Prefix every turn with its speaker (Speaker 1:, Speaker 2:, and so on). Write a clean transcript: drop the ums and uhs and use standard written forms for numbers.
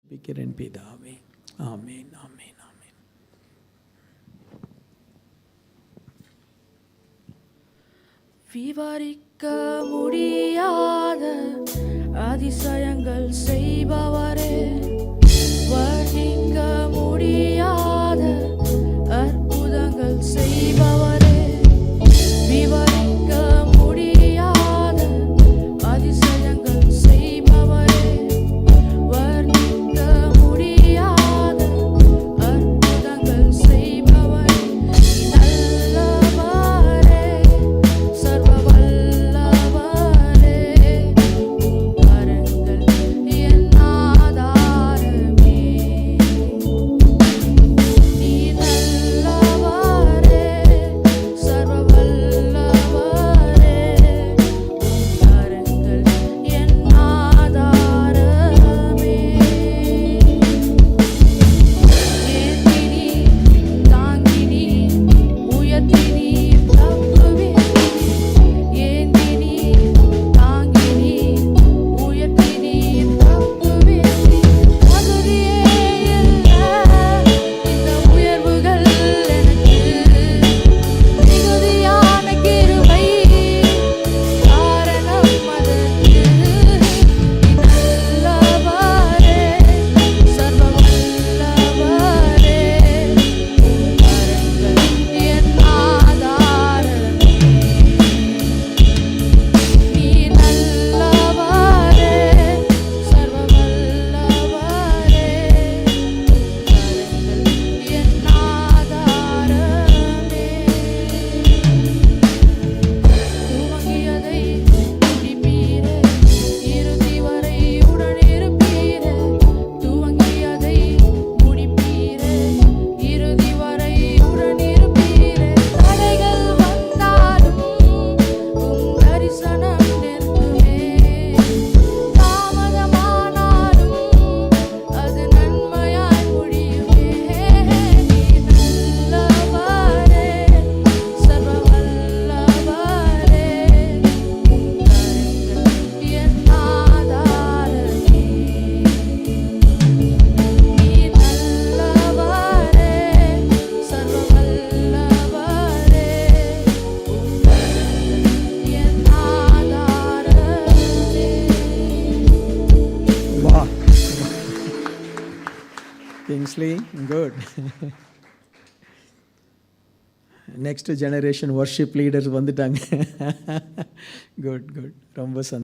Speaker 1: ஜெபிக்கிறேன் பிதாவே. ஆமென், ஆமென், ஆமென்.
Speaker 2: விவரிக்க முடியாத அதிசயங்கள் செய்பவரே, வர்ணிக்க முடியாத அற்புதங்கள் செய்பவரே, விவரிக்க முடியாத அதிசயங்கள் செய்பவரே, வர்ணிக்க முடியாத அற்புதங்கள் செய்பவரே, நல்லவரே, சர்வ வல்லவரே, உம் கரங்கள் என் ஆதாரமே. நீ நல்லவரே, சர்வ வல்லவரே, உம் கரங்கள் என் ஆதாரமே. ஏத்தினி தாங்கினி உயர்த்தினி தப்புவினி, ஏந்தினி தாங்கினி உயர்த்தினி தப்புவினி, தகுதியே இல்ல இந்த உயர்வுகள் எனக்கு, மிகுதியான கிருபை காரணம் அதற்கு. நீ நல்லவரே, சர்வ வல்லவரே, உம் கரங்கள் என் ஆதாரமே. நீ நல்லவரே, சர்வ வல்லவரே, உம் கரங்கள் என் ஆதாரமே. துவங்கியதை முடிப்பீரே, இறுதி வரை உடனிருப்பீரே. துவங்கியதை முடிப்பீரே, இறுதி வரை உடனிருப்பீரே. தடைகள் வந்தாலும் உம் தரிசனம் நிற்குமே, தாமதமானாலும் அது நன்மையாய் முடியுமே. நீ நல்லவரே, சர்வ வல்லவரே, உம் கரங்கள் என் ஆதாரமே. நீ நல்லவரே, சர்வ வல்லவரே, உம் கரங்கள் என் ஆதாரமே.
Speaker 1: வா Kingsley, good. Next generation worship leaders வந்துட்டாங்க. குட் குட், ரொம்ப சந்தோஷம்.